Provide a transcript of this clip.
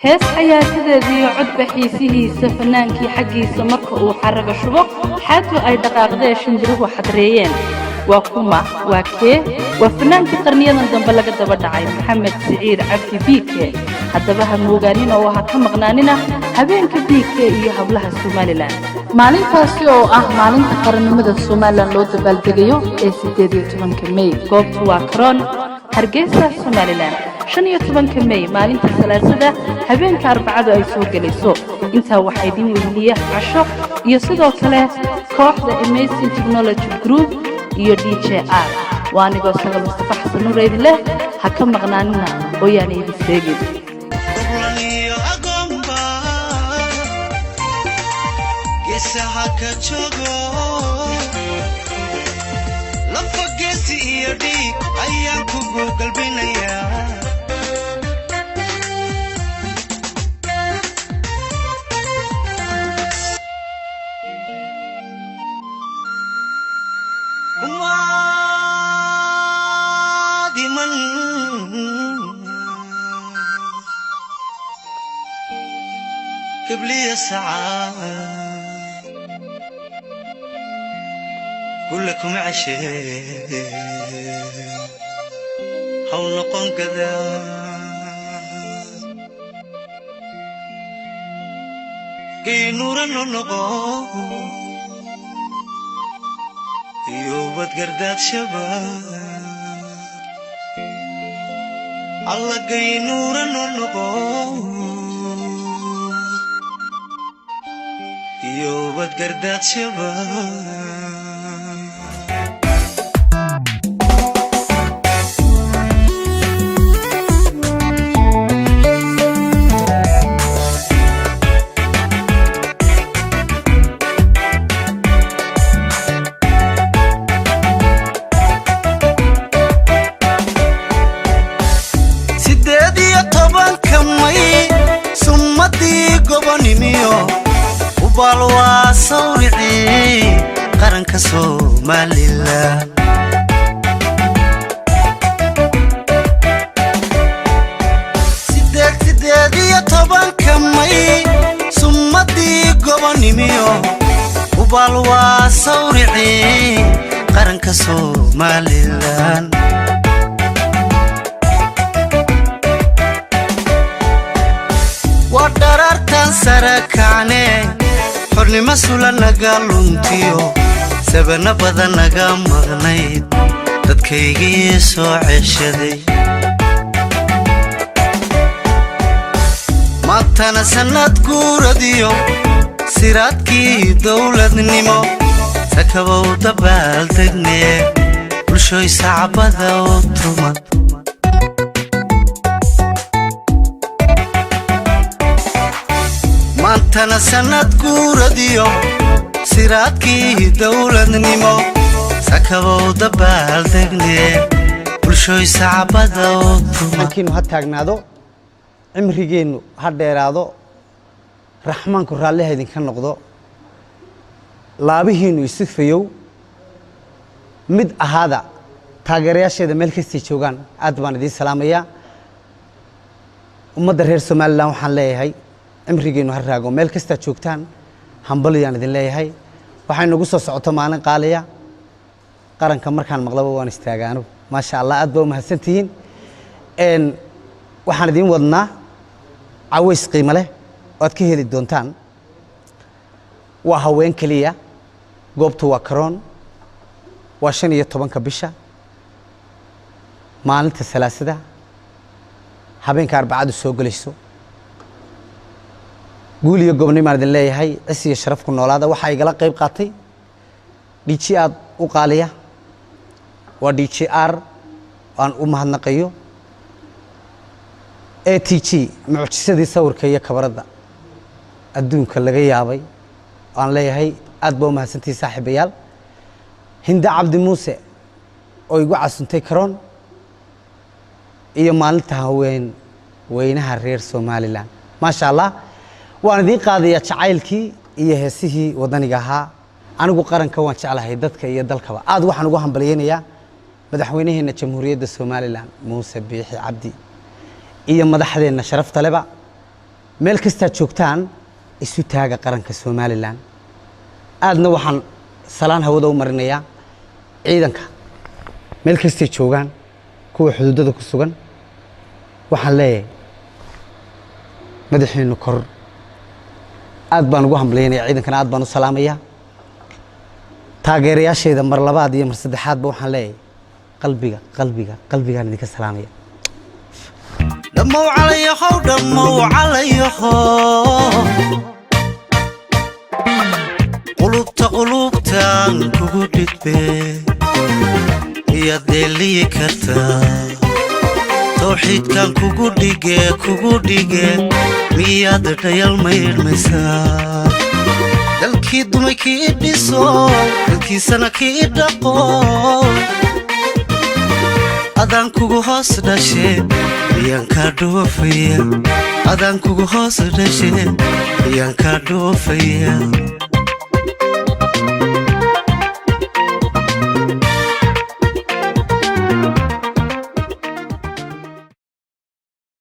hees xayaasadeedii cod baxiisihiisa fanaankii xaggiisa marka uu xaraga shubo xaatu ay dhaqaaqdee shimbiruhu xadreeyeen waa kuma waa kee waa fanaankii qarniyadan dambe laga daba dhacay maxamed siciid cabdi biike haddaba ha moogaanin oo ha ka maqnaanina habeenka biike iyo hablaha Somaliland maalintaasi oo ah maalinta qarannimada Somaliland loo dabaaldegayo ee 18 May goobtu waa Karoon Hargeysa Somaliland 15 May maalinta salaasada habeenka arbacada ay soo galayso inta waxay idin weydiiya casho iyo sidoo kale kooxda Amazing Technology Group iyo DJR waanigo sagal Mustafa Xasan Nureyd leh ha ka maqnaanina oo yaani idin sheegay geesaha ka joogo lafa geesi iyo dhiig ayaan kugu galbinayaa قبلي ساعة كلكم عشاء حول نقون كذا كي نور النقو يوبت قردات شباب الله كي نور النقو يوبت قردات شباب سيدي طبعا كمي سمتي قبني ميو وبالوا صورعي قرنك Somaliland سيدي طبعا كمي سمتي قبني ميو وبالوا صورعي قرنك Somaliland ودررتان سركاني حرني مسؤولا نغا لونتيو سبنا بدن نغا مغنيد dadkaygii soo ceshaday maantana sanad guuradiyo siraadkii dawladnimo sakabow dabaaldegne bulshooy sacbada u tumad maantana sanad guuradiyo siraadkii dawladnimo sakabow dabaaldegne bulshooy sacbada u tumad laakiin ha taagnaado cimrigeenu ha dheeraado raxmaanku raalliha idinka noqdo laabihiinu isifayow mid ahaada taageerayaasheeda meel kasta joogaan aad baan idin salaamayaa ummadda reer Somaliland waxaan leeyahay cimrigeenu ha raago meel kasta joogtaan hambaliyaan idin leeyahay waxay nagu soo socoto maalin qaaliya qaranka markaan maqlabo waan istaagaano ma sha Allah aad baa u mahadsantihiin waxaan idin wadnaa caways qiimo leh oo aad ka heli doontaan waa haween kaliya goobtu waa Karoon waa 15 bisha maalinta salaasada habeenka arbacadu soo galayso guuliyo gobnimo aan idin leeyahay cisi iyo sharaf ku noolaada waxa igala qayb qaatay DJR u qaaliya waa DJR aan u mahadnaqayo ATG mucjisadii sawirka iyo kabarada adduunka laga yaabay aan leeyahay aad baa u mahadsantii saaxiibayaal Hinda Cabdi Muuse oo igu casuntay Karoon iyo maalinta haween weynaha reer Somaliland ma sha Allah waan idin qaadaya jacaylkii iyo heesihii wadaniga ahaa anigu qaranka waan jeclahay dadka iyo dalkaba aad waxaan ugu hambalyeeynaya madaxweynaheena jamhuuriyadda Somaliland Muuse Biixi Cabdi iyo madaxdeena sharafta leba meel kasta joogtaan isu taaga qaranka Soomaaliland aadna waxaan salaan hawada u marinayaa ciidanka meel kasta joogaan kuwa xuduudada ku sugan waxaan leeyahay madaxeenu kor aad baan ugu hambaleynayaa ciidankana aad baan u salaamayaa taageerayaasheeda mar labaad iyo mar saddexaad ba waxaan leeyahay qalbigaan idinka salaamaya دمو عليه قلوبتان كوكو ديدبي يا ديلي كرتا توحيد كان كوكو ديجي مياد ديال مير مسا دلكي دمي كي ديسو دلكي سنة كي دقو أدان كوكو هاس داشي يان كادو فيا أدان كوكو هاس داشي يان كادو فيا